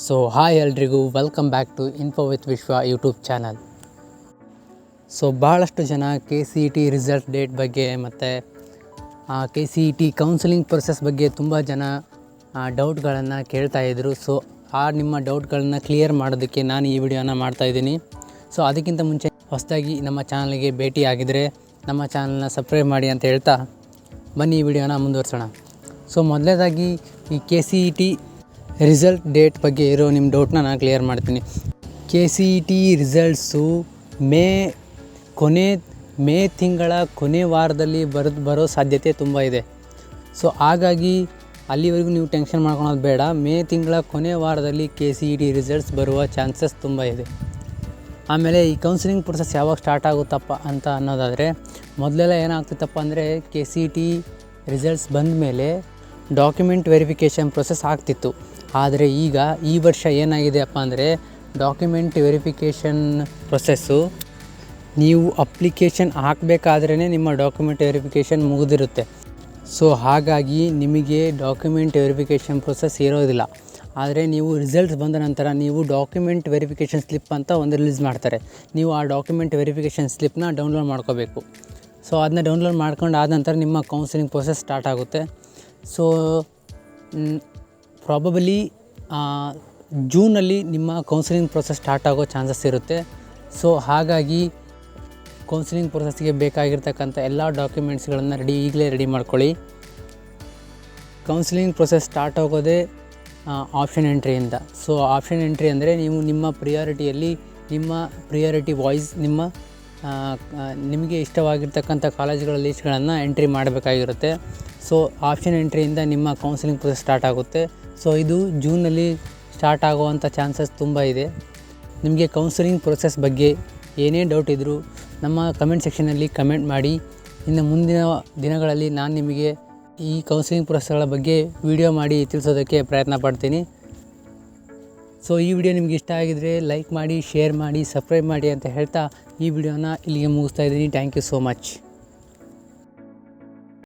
So hi ಎಲ್ರಿಗೂ welcome back to info with Vishwa YouTube channel. So ಭಾಳಷ್ಟು ಜನ KCET result date ಬಗ್ಗೆ ಮತ್ತು KCET ಕೌನ್ಸಿಲಿಂಗ್ ಪ್ರೊಸೆಸ್ ಬಗ್ಗೆ ತುಂಬ ಜನ ಡೌಟ್ಗಳನ್ನು ಕೇಳ್ತಾಯಿದ್ರು. ಸೊ ನಿಮ್ಮ ಡೌಟ್ಗಳನ್ನು ಕ್ಲಿಯರ್ ಮಾಡೋದಕ್ಕೆ ನಾನು ಈ ವಿಡಿಯೋನ ಮಾಡ್ತಾಯಿದ್ದೀನಿ. ಸೊ ಅದಕ್ಕಿಂತ ಮುಂಚೆ ಹೊಸದಾಗಿ ನಮ್ಮ ಚಾನಲ್ಗೆ ಭೇಟಿ ಆಗಿದ್ದರೆ ನಮ್ಮ ಚಾನಲ್ನ ಸಬ್ಸ್ಕ್ರೈಬ್ ಮಾಡಿ ಅಂತ ಹೇಳ್ತಾ ಬನ್ನಿ ಈ ವಿಡಿಯೋನ ಮುಂದುವರ್ಸೋಣ. ಸೊ ಮೊದಲನೇದಾಗಿ ಈ KCET ರಿಸಲ್ಟ್ ಡೇಟ್ ಬಗ್ಗೆ ಇರೋ ನಿಮ್ಮ ಡೌಟ್ನ ನಾನು ಕ್ಲಿಯರ್ ಮಾಡ್ತೀನಿ. KCET ರಿಸಲ್ಟ್ಸು ಮೇ ತಿಂಗಳ ಕೊನೆ ವಾರದಲ್ಲಿ ಬರೋ ಸಾಧ್ಯತೆ ತುಂಬ ಇದೆ. ಸೊ ಹಾಗಾಗಿ ಅಲ್ಲಿವರೆಗೂ ನೀವು ಟೆನ್ಷನ್ ಮಾಡ್ಕೊಳೋದು ಬೇಡ. ಮೇ ತಿಂಗಳ ಕೊನೆ ವಾರದಲ್ಲಿ KCET ರಿಸಲ್ಟ್ಸ್ ಬರುವ ಚಾನ್ಸಸ್ ತುಂಬ ಇದೆ. ಆಮೇಲೆ ಈ ಕೌನ್ಸಿಲಿಂಗ್ ಪ್ರೊಸೆಸ್ ಯಾವಾಗ ಸ್ಟಾರ್ಟ್ ಆಗುತ್ತಪ್ಪ ಅಂತ ಅನ್ನೋದಾದರೆ, ಮೊದಲೆಲ್ಲ ಏನಾಗ್ತಿತ್ತಪ್ಪ ಅಂದರೆ KCET ರಿಸಲ್ಟ್ಸ್ ಬಂದ ಮೇಲೆ ಡಾಕ್ಯುಮೆಂಟ್ ವೆರಿಫಿಕೇಷನ್ ಪ್ರೊಸೆಸ್ ಆಗ್ತಿತ್ತು. ಆದರೆ ಈಗ ಈ ವರ್ಷ ಏನಾಗಿದೆಯಪ್ಪ ಅಂದರೆ, ಡಾಕ್ಯುಮೆಂಟ್ ವೆರಿಫಿಕೇಷನ್ ಪ್ರೊಸೆಸ್ಸು ನೀವು ಅಪ್ಲಿಕೇಶನ್ ಹಾಕಬೇಕಾದ್ರೇ ನಿಮ್ಮ ಡಾಕ್ಯುಮೆಂಟ್ ವೆರಿಫಿಕೇಷನ್ ಮುಗಿದಿರುತ್ತೆ. ಸೊ ಹಾಗಾಗಿ ನಿಮಗೆ ಡಾಕ್ಯುಮೆಂಟ್ ವೆರಿಫಿಕೇಷನ್ ಪ್ರೊಸೆಸ್ ಇರೋದಿಲ್ಲ. ಆದರೆ ನೀವು ರಿಸಲ್ಟ್ಸ್ ಬಂದ ನಂತರ ನೀವು ಡಾಕ್ಯುಮೆಂಟ್ ವೆರಿಫಿಕೇಷನ್ ಸ್ಲಿಪ್ ಅಂತ ಒಂದು ರಿಲೀಸ್ ಮಾಡ್ತಾರೆ. ನೀವು ಆ ಡಾಕ್ಯುಮೆಂಟ್ ವೆರಿಫಿಕೇಷನ್ ಸ್ಲಿಪ್ನ ಡೌನ್ಲೋಡ್ ಮಾಡ್ಕೋಬೇಕು. ಸೊ ಅದನ್ನ ಡೌನ್ಲೋಡ್ ಮಾಡ್ಕೊಂಡು ಆದ ನಂತರ ನಿಮ್ಮ ಕೌನ್ಸಿಲಿಂಗ್ ಪ್ರೊಸೆಸ್ ಸ್ಟಾರ್ಟ್ ಆಗುತ್ತೆ. ಸೊ ಪ್ರಾಬಬಲಿ ಜೂನಲ್ಲಿ ನಿಮ್ಮ ಕೌನ್ಸಿಲಿಂಗ್ ಪ್ರೊಸೆಸ್ ಸ್ಟಾರ್ಟ್ ಆಗೋ ಚಾನ್ಸಸ್ ಇರುತ್ತೆ. ಸೊ ಹಾಗಾಗಿ ಕೌನ್ಸಿಲಿಂಗ್ ಪ್ರೊಸೆಸ್ಗೆ ಬೇಕಾಗಿರ್ತಕ್ಕಂಥ ಎಲ್ಲ ಡಾಕ್ಯುಮೆಂಟ್ಸ್ಗಳನ್ನು ಈಗಲೇ ರೆಡಿ ಮಾಡ್ಕೊಳ್ಳಿ. ಕೌನ್ಸಿಲಿಂಗ್ ಪ್ರೊಸೆಸ್ ಸ್ಟಾರ್ಟ್ ಆಗೋದೇ ಆಪ್ಷನ್ ಎಂಟ್ರಿಯಿಂದ. ಸೊ ಆಪ್ಷನ್ ಎಂಟ್ರಿ ಅಂದರೆ ನೀವು ನಿಮ್ಮ ಪ್ರಿಯಾರಿಟಿ ವಾಯ್ಸ್ ನಿಮಗೆ ಇಷ್ಟವಾಗಿರ್ತಕ್ಕಂಥ ಕಾಲೇಜುಗಳ ಲೀಸ್ಟ್ಗಳನ್ನು ಎಂಟ್ರಿ ಮಾಡಬೇಕಾಗಿರುತ್ತೆ. ಸೊ ಆಪ್ಷನ್ ಎಂಟ್ರಿಯಿಂದ ನಿಮ್ಮ ಕೌನ್ಸಿಲಿಂಗ್ ಪ್ರೊಸೆಸ್ ಸ್ಟಾರ್ಟ್ ಆಗುತ್ತೆ. ಸೊ ಇದು ಜೂನಲ್ಲಿ ಸ್ಟಾರ್ಟ್ ಆಗುವಂಥ ಚಾನ್ಸಸ್ ತುಂಬ ಇದೆ. ನಿಮಗೆ ಕೌನ್ಸಿಲಿಂಗ್ ಪ್ರೊಸೆಸ್ ಬಗ್ಗೆ ಏನೇ ಡೌಟ್ ಇದ್ದರೂ ನಮ್ಮ ಕಮೆಂಟ್ ಸೆಕ್ಷನಲ್ಲಿ ಕಮೆಂಟ್ ಮಾಡಿ. ಇನ್ನು ಮುಂದಿನ ದಿನಗಳಲ್ಲಿ ನಾನು ನಿಮಗೆ ಈ ಕೌನ್ಸಿಲಿಂಗ್ ಪ್ರೊಸೆಸ್ಗಳ ಬಗ್ಗೆ ವಿಡಿಯೋ ಮಾಡಿ ತಿಳಿಸೋದಕ್ಕೆ ಪ್ರಯತ್ನ ಪಡ್ತೀನಿ. ಸೊ ಈ ವಿಡಿಯೋ ನಿಮ್ಗೆ ಇಷ್ಟ ಆಗಿದರೆ ಲೈಕ್ ಮಾಡಿ, ಶೇರ್ ಮಾಡಿ, ಸಬ್ಸ್ಕ್ರೈಬ್ ಮಾಡಿ ಅಂತ ಹೇಳ್ತಾ ಈ ವಿಡಿಯೋನ ಇಲ್ಲಿಗೆ ಮುಗಿಸ್ತಾ ಇದ್ದೀನಿ. Thank you so much.